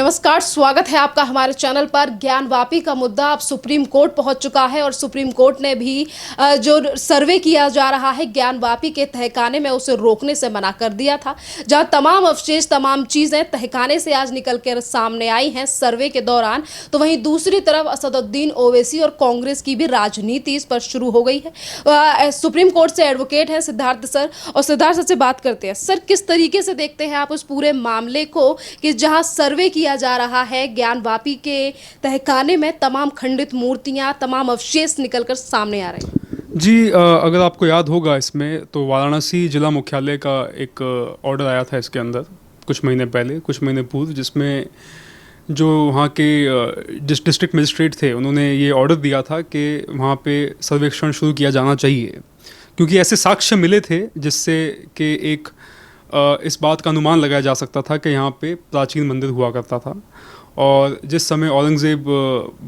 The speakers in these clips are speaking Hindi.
नमस्कार, स्वागत है आपका हमारे चैनल पर। ज्ञानवापी का मुद्दा अब सुप्रीम कोर्ट पहुंच चुका है और सुप्रीम कोर्ट ने भी जो सर्वे किया जा रहा है ज्ञानवापी के तहखाने में, उसे रोकने से मना कर दिया था। जहां तमाम अवशेष, तमाम चीजें तहखाने से आज निकल कर सामने आई हैं सर्वे के दौरान, तो वहीं दूसरी तरफ असदुद्दीन ओवैसी और कांग्रेस की भी राजनीति इस पर शुरू हो गई है। सुप्रीम कोर्ट से एडवोकेट हैं सिद्धार्थ सर, और सिद्धार्थ सर से बात करते हैं। सर, किस तरीके से देखते हैं आप उस पूरे मामले को कि जहां सर्वे किया जा रहा है ज्ञानवापी के तहखाने में, तमाम खंडित मूर्तियां, तमाम अवशेष निकलकर सामने आ रहे हैं? जी, अगर आपको याद होगा इसमें तो वाराणसी जिला मुख्यालय का एक ऑर्डर आया था इसके अंदर कुछ महीने पहले, कुछ महीने पूर्व, जिसमें जो वहाँ के डिस्ट्रिक्ट मजिस्ट्रेट थे उन्होंने ये ऑर्डर दिया था कि वहाँ पे सर्वेक्षण शुरू किया जाना चाहिए, क्योंकि ऐसे साक्ष्य मिले थे जिससे कि एक इस बात का अनुमान लगाया जा सकता था कि यहाँ पे प्राचीन मंदिर हुआ करता था। और जिस समय औरंगज़ेब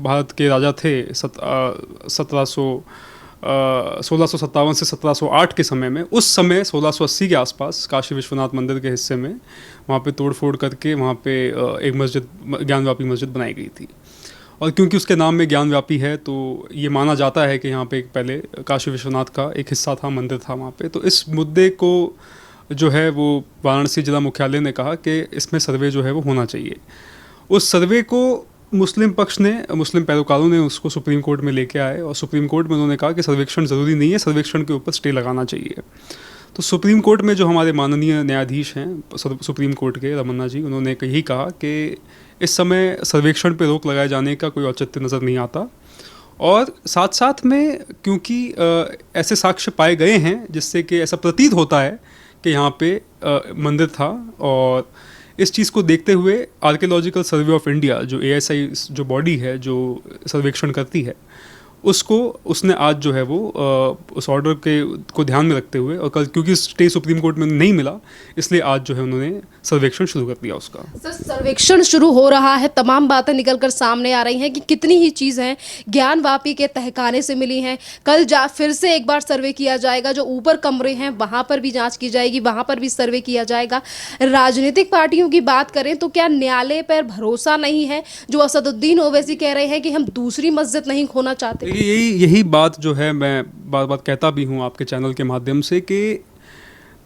भारत के राजा थे 1657 से 1708 के समय में, उस समय 1680 के आसपास काशी विश्वनाथ मंदिर के हिस्से में वहाँ पे तोड़फोड़ करके वहाँ पे एक मस्जिद, ज्ञानवापी मस्जिद बनाई गई थी। और क्योंकि उसके नाम में ज्ञानवापी है तो ये माना जाता है कि यहाँ पे एक पहले काशी विश्वनाथ का एक हिस्सा था, मंदिर था वहाँ पे। तो इस मुद्दे को जो है वो वाराणसी जिला मुख्यालय ने कहा कि इसमें सर्वे जो है वो होना चाहिए। उस सर्वे को मुस्लिम पक्ष ने, मुस्लिम पैरोकारों ने उसको सुप्रीम कोर्ट में लेके आए और सुप्रीम कोर्ट में उन्होंने कहा कि सर्वेक्षण ज़रूरी नहीं है, सर्वेक्षण के ऊपर स्टे लगाना चाहिए। तो सुप्रीम कोर्ट में जो हमारे माननीय न्यायाधीश हैं सुप्रीम कोर्ट के, रमन्ना जी, उन्होंने यही कहा कि इस समय सर्वेक्षण पर रोक लगाए जाने का कोई औचित्य नज़र नहीं आता। और साथ साथ में क्योंकि ऐसे साक्ष्य पाए गए हैं जिससे कि ऐसा प्रतीत होता है कि यहाँ पे मंदिर था, और इस चीज़ को देखते हुए आर्कियोलॉजिकल सर्वे ऑफ इंडिया, जो ASI जो बॉडी है जो सर्वेक्षण करती है, उसने आज जो है वो उस ऑर्डर को ध्यान में रखते हुए, और कल क्योंकि स्टे सुप्रीम कोर्ट में नहीं मिला, इसलिए आज जो है उन्होंने सर्वेक्षण शुरू कर दिया उसका। सर, सर्वेक्षण शुरू हो रहा है, तमाम बातें निकलकर सामने आ रही हैं कि कितनी ही चीज़ें ज्ञानवापी के तहखाने से मिली हैं। कल फिर से एक बार सर्वे किया जाएगा, जो ऊपर कमरे हैं वहाँ पर भी जाँच की जाएगी, वहाँ पर भी सर्वे किया जाएगा। राजनीतिक पार्टियों की बात करें तो क्या न्यायालय पर भरोसा नहीं है? जो असदुद्दीन ओवैसी कह रहे हैं कि हम दूसरी मस्जिद नहीं खोना चाहते। यही बात जो है मैं बार बार कहता भी हूँ आपके चैनल के माध्यम से कि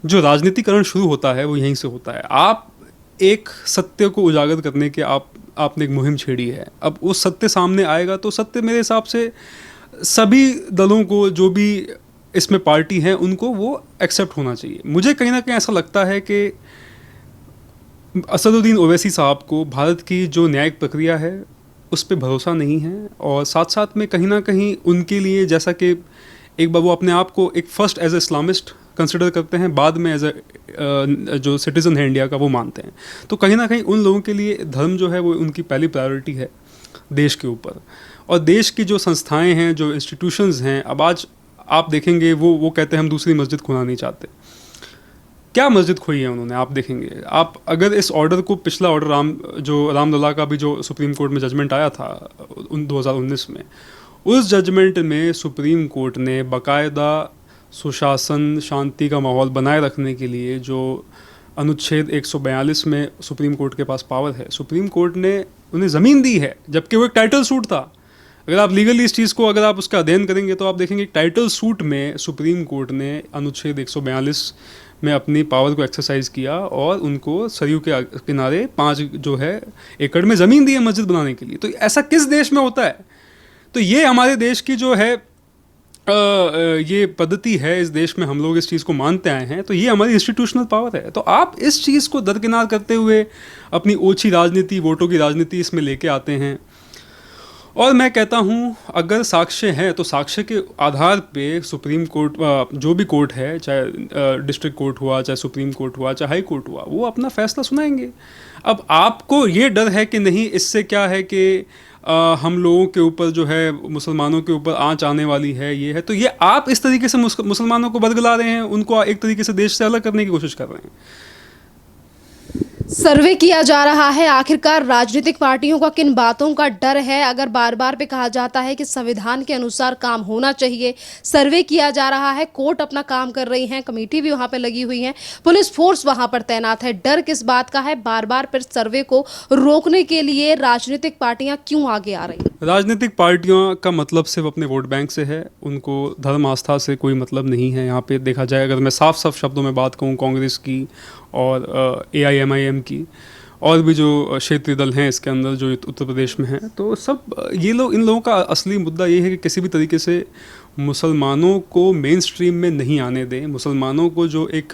जो राजनीतिकरण शुरू होता है वो यहीं से होता है। आप एक सत्य को उजागर करने के आपने एक मुहिम छेड़ी है, अब उस सत्य सामने आएगा तो सत्य मेरे हिसाब से सभी दलों को, जो भी इसमें पार्टी हैं, उनको वो एक्सेप्ट होना चाहिए। मुझे कहीं ना कहीं ऐसा लगता है कि असदुद्दीन ओवैसी साहब को भारत की जो न्यायिक प्रक्रिया है उस पर भरोसा नहीं है, और साथ साथ में कहीं ना कहीं उनके लिए, जैसा कि एक बार वो अपने आप को एक first as a Islamist consider करते हैं, बाद में एज ए जो सिटीज़न है इंडिया का वो मानते हैं, तो कहीं ना कहीं उन लोगों के लिए धर्म जो है वो उनकी पहली प्रायोरिटी है देश के ऊपर। और देश की जो संस्थाएं हैं, जो इंस्टीट्यूशंस हैं, अब आज आप देखेंगे वो कहते हैं हम दूसरी मस्जिद खोना नहीं चाहते। क्या मस्जिद खोई है उन्होंने? आप देखेंगे, आप अगर इस ऑर्डर को, पिछला ऑर्डर रामलला का भी जो सुप्रीम कोर्ट में जजमेंट आया था 2019 में, उस जजमेंट में सुप्रीम कोर्ट ने बाकायदा सुशासन, शांति का माहौल बनाए रखने के लिए जो अनुच्छेद 142 में सुप्रीम कोर्ट के पास पावर है, सुप्रीम कोर्ट ने उन्हें ज़मीन दी है, जबकि वो एक टाइटल सूट था। अगर आप लीगली इस चीज़ को, अगर आप उसका अध्ययन करेंगे तो आप देखेंगे टाइटल सूट में सुप्रीम कोर्ट ने अनुच्छेद 142 में अपनी पावर को एक्सरसाइज किया और उनको सरयू के किनारे 5 जो है एकड़ में ज़मीन दी है मस्जिद बनाने के लिए। तो ऐसा किस देश में होता है? तो ये हमारे देश की जो है ये पद्धति है, इस देश में हम लोग इस चीज़ को मानते आए हैं, तो ये हमारी इंस्टीट्यूशनल पावर है। तो आप इस चीज़ को दरकिनार करते हुए अपनी ओछी राजनीति, वोटों की राजनीति इसमें लेके आते हैं। और मैं कहता हूँ अगर साक्ष्य हैं तो साक्ष्य के आधार पे सुप्रीम कोर्ट, जो भी कोर्ट है, चाहे डिस्ट्रिक्ट कोर्ट हुआ, चाहे सुप्रीम कोर्ट हुआ, चाहे हाई कोर्ट हुआ, वो अपना फैसला सुनाएंगे। अब आपको ये डर है कि नहीं, इससे क्या है कि हम लोगों के ऊपर जो है, मुसलमानों के ऊपर आंच आने वाली है, ये है, तो ये आप इस तरीके से मुसलमानों को बदला रहे हैं, उनको एक तरीके से देश से अलग करने की कोशिश कर रहे हैं। सर्वे किया जा रहा है, आखिरकार राजनीतिक पार्टियों का किन बातों का डर है? अगर बार बार पे कहा जाता है कि संविधान के अनुसार काम होना चाहिए, सर्वे किया जा रहा है, कोर्ट अपना काम कर रही है, कमेटी भी वहां पे लगी हुई है, पुलिस फोर्स वहां पर तैनात है, डर किस बात का है? बार बार पर सर्वे को रोकने के लिए राजनीतिक पार्टियां क्यों आगे आ रही हैं? राजनीतिक पार्टियों का मतलब सिर्फ अपने वोट बैंक से है, उनको धर्म आस्था से कोई मतलब नहीं है। यहाँ पे देखा जाए, अगर मैं साफ साफ शब्दों में बात कहूँ, कांग्रेस की और AIMIM की और भी जो क्षेत्रीय दल हैं इसके अंदर जो उत्तर प्रदेश में हैं, तो सब ये लोग, इन लोगों का असली मुद्दा ये है कि किसी भी तरीके से मुसलमानों को मेन स्ट्रीम में नहीं आने दें। मुसलमानों को जो एक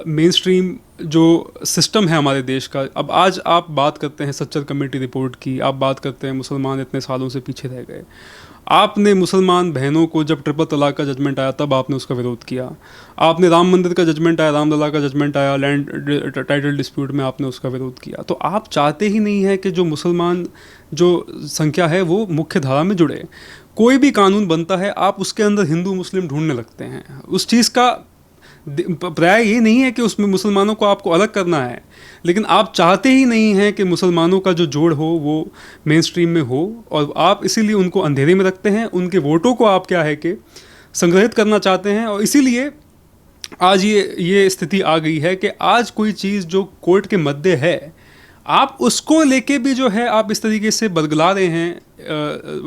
मेन स्ट्रीम जो सिस्टम है हमारे देश का, अब आज आप बात करते हैं सच्चर कमेटी रिपोर्ट की, आप बात करते हैं मुसलमान इतने सालों से पीछे रह गए। आपने मुसलमान बहनों को जब ट्रिपल तलाक का जजमेंट आया तब आपने उसका विरोध किया। आपने राम मंदिर का जजमेंट आया, रामलला का जजमेंट आया, लैंड टाइटल डिस्प्यूट में आपने उसका विरोध किया। तो आप चाहते ही नहीं है कि जो मुसलमान जो संख्या है वो मुख्य धारा में जुड़े। कोई भी कानून बनता है, आप उसके अंदर हिंदू मुस्लिम ढूंढने लगते हैं। उस चीज़ का प्राय ये नहीं है कि उसमें मुसलमानों को आपको अलग करना है, लेकिन आप चाहते ही नहीं हैं कि मुसलमानों का जो जोड़ हो वो मेन स्ट्रीम में हो, और आप इसीलिए उनको अंधेरे में रखते हैं। उनके वोटों को आप क्या है कि संग्रहित करना चाहते हैं, और इसीलिए आज ये स्थिति आ गई है कि आज कोई चीज़ जो कोर्ट के मद्दे है, आप उसको लेके भी जो है आप इस तरीके से बरगला रहे हैं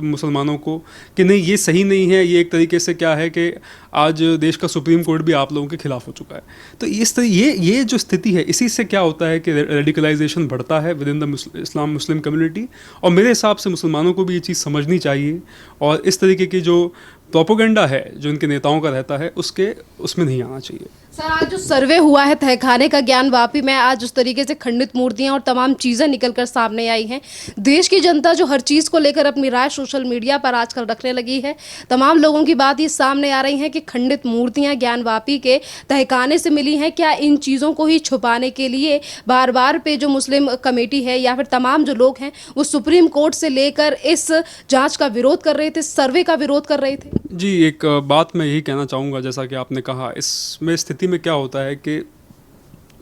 मुसलमानों को कि नहीं ये सही नहीं है। ये एक तरीके से क्या है कि आज देश का सुप्रीम कोर्ट भी आप लोगों के खिलाफ हो चुका है। तो इस ये जो स्थिति है, इसी से क्या होता है कि रेडिकलाइजेशन बढ़ता है with in the Islam Muslim community. और मेरे हिसाब से मुसलमानों को भी ये चीज़ समझनी चाहिए, और इस तरीके की जो प्रोपोगंडा है जो इनके नेताओं का रहता है उसमें नहीं आना चाहिए। सर, आज जो सर्वे हुआ है तहखाने का ज्ञानवापी में, आज उस तरीके से खंडित मूर्तियां और तमाम चीज़ें निकलकर सामने आई हैं। देश की जनता जो हर चीज़ को लेकर अपनी राय सोशल मीडिया पर आजकल रखने लगी है, तमाम लोगों की बात ये सामने आ रही है कि खंडित मूर्तियां ज्ञानवापी के तहखाने से मिली हैं। क्या इन चीज़ों को ही छुपाने के लिए बार बार पे जो मुस्लिम कमेटी है या फिर तमाम जो लोग हैं वो सुप्रीम कोर्ट से लेकर इस जाँच का विरोध कर रहे थे, सर्वे का विरोध कर रहे थे? जी, एक बात मैं यही कहना चाहूँगा, जैसा कि आपने कहा, इसमें स्थिति में क्या होता है कि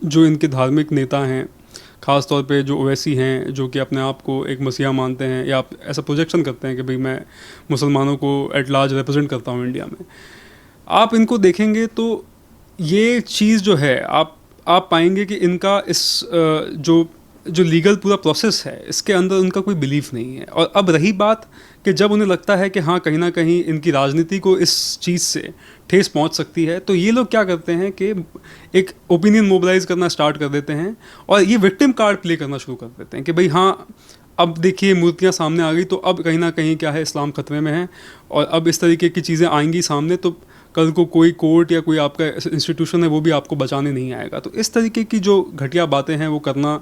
जो इनके धार्मिक नेता हैं, ख़ास तौर पे जो ओवैसी हैं, जो कि अपने आप को एक मसीहा मानते हैं या आप ऐसा प्रोजेक्शन करते हैं कि भाई मैं मुसलमानों को एट लार्ज रिप्रेजेंट करता हूँ इंडिया में, आप इनको देखेंगे तो ये चीज़ जो है आप पाएंगे कि इनका इस जो लीगल पूरा प्रोसेस है इसके अंदर उनका कोई बिलीफ नहीं है। और अब रही बात कि जब उन्हें लगता है कि हाँ कहीं ना कहीं इनकी राजनीति को इस चीज़ से ठेस पहुंच सकती है, तो ये लोग क्या करते हैं कि एक ओपिनियन मोबिलाइज करना स्टार्ट कर देते हैं और ये विक्टिम कार्ड प्ले करना शुरू कर देते हैं कि भाई हाँ अब देखिए मूर्तियाँ सामने आ गई तो अब कहीं ना कहीं क्या है, इस्लाम खतरे में है, और अब इस तरीके की चीज़ें आएंगी सामने तो कल को कोई कोर्ट या कोई आपका इंस्टीट्यूशन है वो भी आपको बचाने नहीं आएगा। तो इस तरीके की जो घटिया बातें हैं वो करना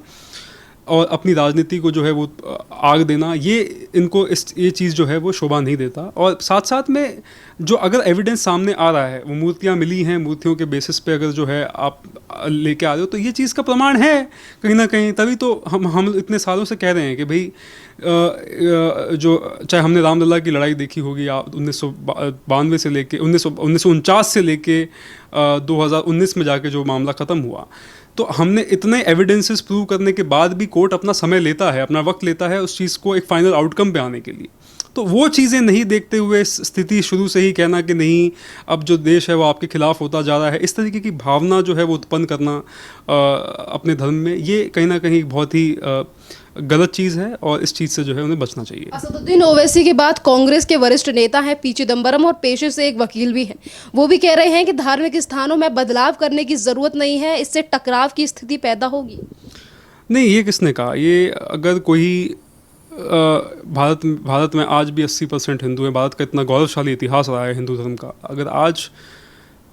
और अपनी राजनीति को जो है वो आग देना, ये इनको ये चीज़ जो है वो शोभा नहीं देता। और साथ साथ में जो अगर एविडेंस सामने आ रहा है, वो मूर्तियाँ मिली हैं, मूर्तियों के बेसिस पे अगर जो है आप लेके आ रहे हो तो ये चीज़ का प्रमाण है कहीं ना कहीं। तभी तो हम इतने सालों से कह रहे हैं कि भाई जो चाहे हमने रामलला की लड़ाई देखी होगी या 1992 से लेके 1949 से लेके 2019 में जाके जो मामला ख़त्म हुआ, तो हमने इतने एविडेंसेस प्रूव करने के बाद भी कोर्ट अपना समय लेता है, अपना वक्त लेता है उस चीज़ को एक फाइनल आउटकम पे आने के लिए। तो वो चीज़ें नहीं देखते हुए स्थिति शुरू से ही कहना कि नहीं अब जो देश है वो आपके खिलाफ होता जा रहा है, इस तरीके की भावना जो है वो उत्पन्न करना अपने धर्म में, ये कहीं ना कहीं बहुत ही गलत चीज़ है और इस चीज़ से जो है उन्हें बचना चाहिए। असदुद्दीन ओवैसी के बाद कांग्रेस के वरिष्ठ नेता हैं पी चिदम्बरम और पेशे से एक वकील भी हैं, वो भी कह रहे हैं कि धार्मिक स्थानों में बदलाव करने की ज़रूरत नहीं है, इससे टकराव की स्थिति पैदा होगी। नहीं, ये किसने कहा? ये अगर कोई भारत में आज भी 80% हिंदू हैं, भारत का इतना गौरवशाली इतिहास रहा है हिंदू धर्म का, अगर आज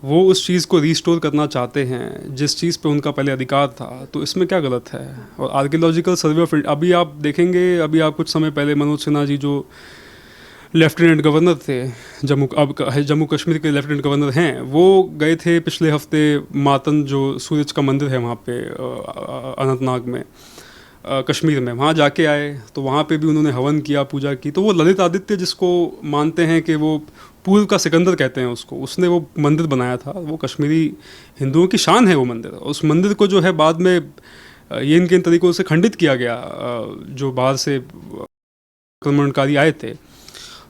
वो उस चीज़ को रीस्टोर करना चाहते हैं जिस चीज़ पे उनका पहले अधिकार था, तो इसमें क्या गलत है? और आर्कियोलॉजिकल सर्वे ऑफ अभी आप देखेंगे, अभी आप कुछ समय पहले मनोज सिन्हा जी जो लेफ्टिनेंट गवर्नर थे जम्मू कश्मीर के लेफ्टिनेंट गवर्नर हैं, वो गए थे पिछले हफ्ते मातन जो सूरज का मंदिर है वहाँ पे अनंतनाग में कश्मीर में, वहाँ जाके आए तो वहाँ पे भी उन्होंने हवन किया, पूजा की। तो वो ललित आदित्य जिसको मानते हैं कि वो पूर्व का सिकंदर कहते हैं उसको, उसने वो मंदिर बनाया था, वो कश्मीरी हिंदुओं की शान है वो मंदिर। उस मंदिर को जो है बाद में ये इनके इन तरीकों से खंडित किया गया जो बाहर से आक्रमणकारी आए थे,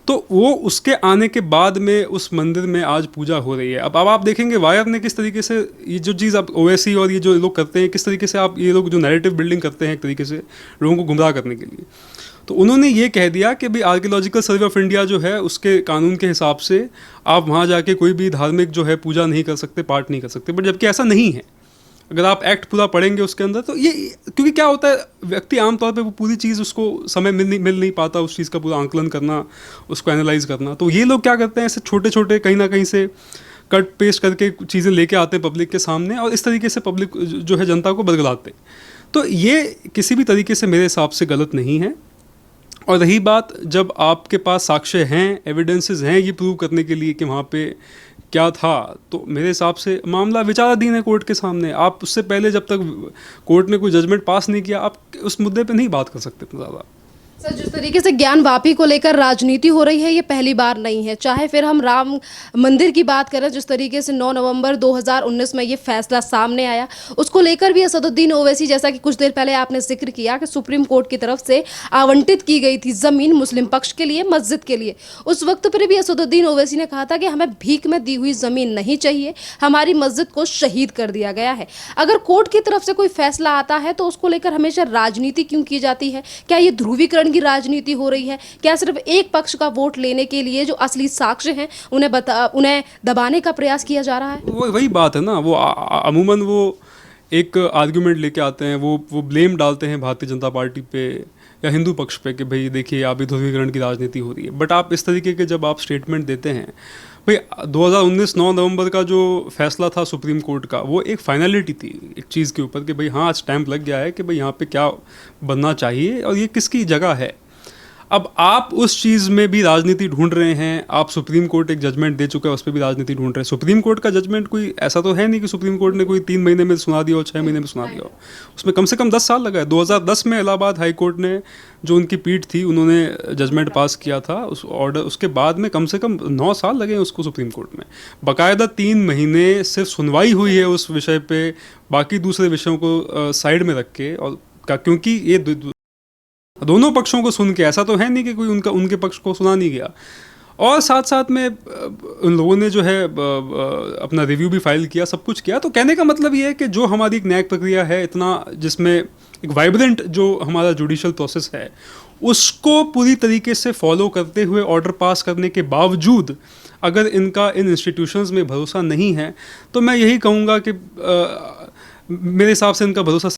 तो वो उसके आने के बाद में उस मंदिर में आज पूजा हो रही है। अब आप देखेंगे वायर ने किस तरीके से ये जो चीज़ आप ओवैसी और ये जो लोग करते हैं, किस तरीके से आप ये लोग जो नैरेटिव बिल्डिंग करते हैं एक तरीके से लोगों को गुमराह करने के लिए। तो उन्होंने ये कह दिया कि भाई आर्कियोलॉजिकल सर्वे ऑफ इंडिया जो है उसके कानून के हिसाब से आप वहाँ जाके कोई भी धार्मिक जो है पूजा नहीं कर सकते, पाठ नहीं कर सकते, बट जबकि ऐसा नहीं है। अगर आप एक्ट पूरा पढ़ेंगे उसके अंदर तो ये, क्योंकि क्या होता है व्यक्ति आमतौर पे वो पूरी चीज़ उसको समय मिल नहीं पाता उस चीज़ का पूरा आंकलन करना, उसको एनालाइज करना। तो ये लोग क्या करते हैं, ऐसे छोटे छोटे कहीं ना कहीं से कट पेस्ट करके चीज़ें लेके आते हैं पब्लिक के सामने और इस तरीके से पब्लिक जो है जनता को बदलाते हैं। तो ये किसी भी तरीके से मेरे हिसाब से गलत नहीं है। और रही बात, जब आपके पास साक्ष्य हैं, एविडेंसेस हैं ये प्रूव करने के लिए कि वहाँ पे क्या था, तो मेरे हिसाब से मामला विचाराधीन है कोर्ट के सामने। आप उससे पहले जब तक कोर्ट ने कोई जजमेंट पास नहीं किया, आप उस मुद्दे पे नहीं बात कर सकते इतना ज़्यादा। सर, जिस तरीके से ज्ञानवापी को लेकर राजनीति हो रही है ये पहली बार नहीं है। चाहे फिर हम राम मंदिर की बात करें, जिस तरीके से 9 नवंबर 2019 में ये फैसला सामने आया, उसको लेकर भी असदुद्दीन ओवैसी, जैसा कि कुछ देर पहले आपने जिक्र किया कि सुप्रीम कोर्ट की तरफ से आवंटित की गई थी ज़मीन मुस्लिम पक्ष के लिए, मस्जिद के लिए। उस वक्त पर भी असदुद्दीन ओवैसी ने कहा था कि हमें भीख में दी हुई ज़मीन नहीं चाहिए, हमारी मस्जिद को शहीद कर दिया गया है। अगर कोर्ट की तरफ से कोई फैसला आता है तो उसको लेकर हमेशा राजनीति क्यों की जाती है? क्या ये ध्रुवीकरण की राजनीति हो रही है? क्या सिर्फ एक पक्ष का वोट लेने के लिए जो असली साक्ष्य हैं उन्हें दबाने का प्रयास किया जा रहा है? वही बात है ना, वो अमूमन वो एक आर्ग्यूमेंट लेके आते हैं, वो ब्लेम डालते हैं भारतीय जनता पार्टी पे या हिंदू पक्ष पे कि भाई देखिए आप भी ध्रुवीकरण की राजनीति हो रही है। बट आप इस तरीके के जब आप स्टेटमेंट देते हैं, भाई 2019 9 नवंबर का जो फैसला था सुप्रीम कोर्ट का, वो एक फाइनलिटी थी एक चीज़ के ऊपर कि भाई हाँ स्टैंप लग गया है कि भाई यहाँ पे क्या बनना चाहिए और ये किसकी जगह है। अब आप उस चीज़ में भी राजनीति ढूंढ रहे हैं। आप सुप्रीम कोर्ट एक जजमेंट दे चुका है, उस पर भी राजनीति ढूंढ रहे हैं। सुप्रीम कोर्ट का जजमेंट कोई ऐसा तो है नहीं कि सुप्रीम कोर्ट ने कोई 3 महीने में सुना दिया हो, 6 महीने में सुना दिया हो। उसमें कम से कम 10 साल लगा है। 2010 में इलाहाबाद हाई कोर्ट ने, जो उनकी पीठ थी, उन्होंने जजमेंट पास किया था उस ऑर्डर, उसके बाद में कम से कम 9 साल लगे उसको सुप्रीम कोर्ट में। बाकायदा 3 महीने सिर्फ सुनवाई हुई है उस विषय पे, बाकी दूसरे विषयों को साइड में रख के। और क्योंकि ये दोनों पक्षों को सुन के, ऐसा तो है नहीं कि कोई उनके पक्ष को सुना नहीं गया। और साथ साथ में उन लोगों ने जो है अपना रिव्यू भी फाइल किया, सब कुछ किया। तो कहने का मतलब ये है कि जो हमारी एक न्यायिक प्रक्रिया है, इतना जिसमें एक वाइब्रेंट जो हमारा जुडिशल प्रोसेस है, उसको पूरी तरीके से फॉलो करते हुए ऑर्डर पास करने के बावजूद अगर इनका इन इंस्टीट्यूशंस में भरोसा नहीं है, तो मैं यही कहूँगा कि मेरे हिसाब से इनका भरोसा